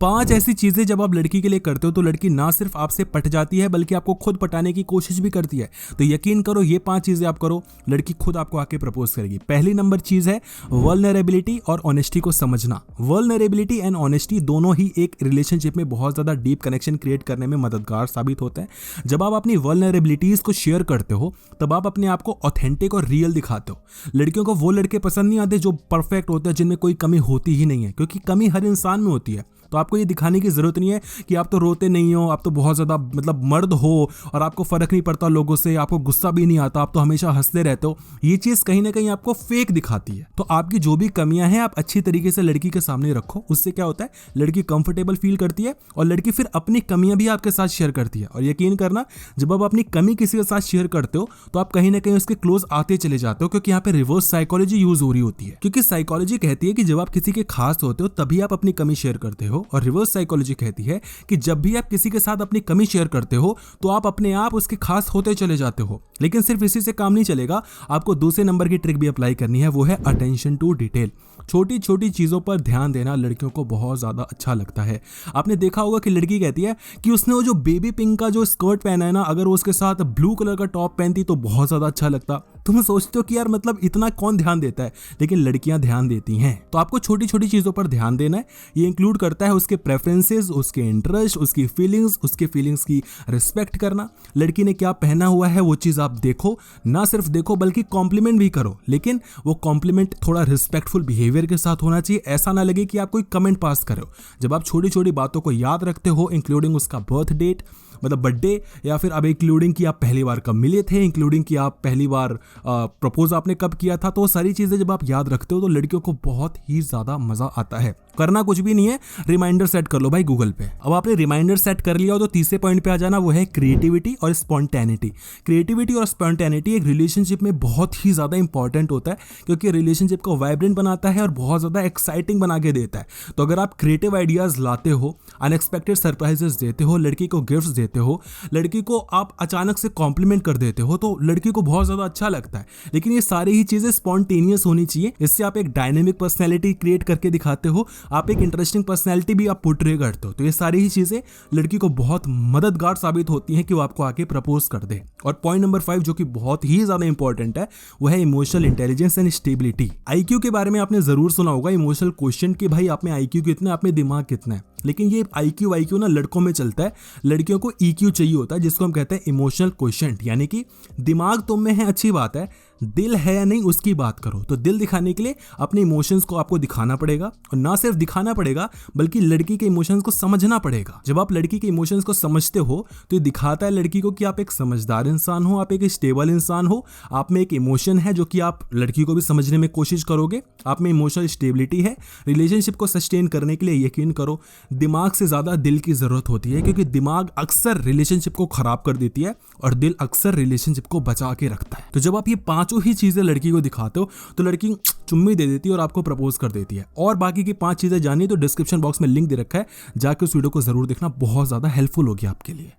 5 ऐसी चीजें जब आप लड़की के लिए करते हो तो लड़की ना सिर्फ आपसे पट जाती है बल्कि आपको खुद पटाने की कोशिश भी करती है। तो यकीन करो ये 5 चीजें आप करो, लड़की खुद आपको आके प्रपोज करेगी। पहली नंबर चीज है वल्नरेबिलिटी और ऑनेस्टी को समझना। वल्नरेबिलिटी एंड ऑनेस्टी दोनों ही एक रिलेशनशिप में बहुत ज्यादा डीप कनेक्शन क्रिएट करने में मददगार साबित होते हैं। जब आप अपनी वल्नरेबिलिटीज को शेयर करते हो तब आप अपने आप को ऑथेंटिक और रियल दिखाते हो। लड़कियों को वो लड़के पसंद नहीं आते जो परफेक्ट होते हैं, जिनमें कोई कमी होती ही नहीं है, क्योंकि कमी हर इंसान में होती है। तो आपको ये दिखाने की जरूरत नहीं है कि आप तो रोते नहीं हो, आप तो बहुत ज्यादा मतलब मर्द हो और आपको फर्क नहीं पड़ता लोगों से, आपको गुस्सा भी नहीं आता, आप तो हमेशा हंसते रहते हो। ये चीज कहीं ना कहीं आपको फेक दिखाती है। तो आपकी जो भी कमियां हैं आप अच्छी तरीके से लड़की के सामने रखो। उससे क्या होता है, लड़की कंफर्टेबल फील करती है और लड़की फिर अपनी कमियां भी आपके साथ शेयर करती है। और यकीन करना, जब आप अपनी कमी किसी के साथ शेयर करते हो तो आप कहीं ना कहीं उसके क्लोज आते चले जाते हो, क्योंकि यहाँ पे रिवर्स साइकोलॉजी यूज हो रही होती है। क्योंकि साइकोलॉजी कहती है कि जब आप किसी के खास होते हो तभी आप अपनी कमी शेयर करते हो, और रिवर्स साइकोलॉजी कहती है कि जब भी आप किसी के साथ अपनी कमी शेयर करते हो तो आप अपने आप उसके खास होते चले जाते हो। लेकिन सिर्फ इसी से काम नहीं चलेगा, आपको दूसरे नंबर की ट्रिक भी अप्लाई करनी है, वो है अटेंशन टू डिटेल। छोटी छोटी चीजों पर ध्यान देना लड़कियों को बहुत ज्यादा अच्छा लगता है। आपने देखा होगा कि लड़की कहती है कि उसने वो जो बेबी पिंक का जो स्कर्ट पहना है ना, अगर वो उसके साथ ब्लू कलर का टॉप पहनती तो बहुत ज्यादा अच्छा लगता। तुम सोचते हो कि यार मतलब इतना कौन ध्यान देता है, लेकिन लड़कियां ध्यान देती हैं। तो आपको छोटी छोटी चीजों पर ध्यान देना है। ये इंक्लूड करता है उसके प्रेफरेंसेस, उसके इंटरेस्ट, उसकी फीलिंग्स की रिस्पेक्ट करना। लड़की ने क्या पहना हुआ है वो चीज आप देखो, ना सिर्फ देखो बल्कि कॉम्प्लीमेंट भी करो, लेकिन वो कॉम्प्लीमेंट थोड़ा रिस्पेक्टफुल बिहेवियर के साथ होना चाहिए। ऐसा ना लगे कि आप कोई कमेंट पास करो। जब आप छोटी छोटी बातों को याद रखते हो, इंक्लूडिंग उसका बर्थ डेट मतलब बर्थडे, या फिर अब इंक्लूडिंग कि आप पहली बार कब मिले थे, इंक्लूडिंग कि आप पहली बार प्रपोज आपने कब किया था, तो सारी चीजें जब आप याद रखते हो तो लड़कियों को बहुत ही ज्यादा मजा आता है। करना कुछ भी नहीं है, रिमाइंडर सेट कर लो भाई गूगल पे। अब आपने रिमाइंडर सेट कर लिया हो तो तीसरे पॉइंट पे आ जाना, वो है क्रिएटिविटी और स्पॉन्टेनिटी। क्रिएटिविटी और स्पॉन्टेनिटी एक रिलेशनशिप में बहुत ही ज्यादा इंपॉर्टेंट होता है, क्योंकि रिलेशनशिप को वाइब्रेंट बनाता है और बहुत ज्यादा एक्साइटिंग बना के देता है। तो अगर आप क्रिएटिव आइडियाज लाते हो, अनएक्सपेक्टेड सरप्राइजेस देते हो, लड़की को गिफ्ट्स देते हो, लड़की को आप अचानक से कॉम्प्लीमेंट कर देते हो, तो लड़की को बहुत ज्यादा अच्छा लगता है। लेकिन ये सारी ही चीजें स्पॉन्टेनियस होनी चाहिए। इससे आप एक डायनेमिक पर्सनैलिटी क्रिएट करके दिखाते हो, आप एक इंटरेस्टिंग पर्सनैलिटी भी आप पोर्ट्रे करते हो। तो ये सारी ही चीजें लड़की को बहुत मददगार साबित होती हैं कि वो आपको आके प्रपोज कर दे। और पॉइंट नंबर 5 जो कि बहुत ही ज्यादा इंपॉर्टेंट है, वो है emotional intelligence and stability. IQ के बारे में आपने जरूर सुना होगा, इमोशनल क्वेश्चन कि भाई आप में आईक्यू कितना है, आप में दिमाग कितना है। लेकिन ये आईक्यू ना लड़कों में चलता है, लड़कियों को ईक्यू चाहिए होता है, जिसको हम कहते हैं इमोशनल क्वोशिएंट। यानी कि दिमाग तुम में है अच्छी बात है, दिल है या नहीं उसकी बात करो। तो दिल दिखाने के लिए अपने इमोशंस को आपको दिखाना पड़ेगा, और ना सिर्फ दिखाना पड़ेगा बल्कि लड़की के इमोशंस को समझना पड़ेगा। जब आप लड़की के इमोशंस को समझते हो तो ये दिखाता है लड़की को कि आप एक समझदार इंसान हो, आप एक स्टेबल इंसान हो, आप में एक इमोशन है जो कि आप लड़की को भी समझने में कोशिश करोगे, आप में इमोशनल स्टेबिलिटी है। रिलेशनशिप को सस्टेन करने के लिए यकीन करो दिमाग से ज्यादा दिल की जरूरत होती है, क्योंकि दिमाग अक्सर रिलेशनशिप को खराब कर देती है और दिल अक्सर रिलेशनशिप को बचा के रखता है। तो जब आप ये 5 ही चीजें लड़की को दिखाते हो तो लड़की चुम्मी दे देती है और आपको प्रपोज कर देती है। और बाकी की 5 चीजें जाननी तो डिस्क्रिप्शन बॉक्स में लिंक दे रखा है, जाके उस वीडियो को जरूर देखना, बहुत ज्यादा हेल्पफुल होगी आपके लिए।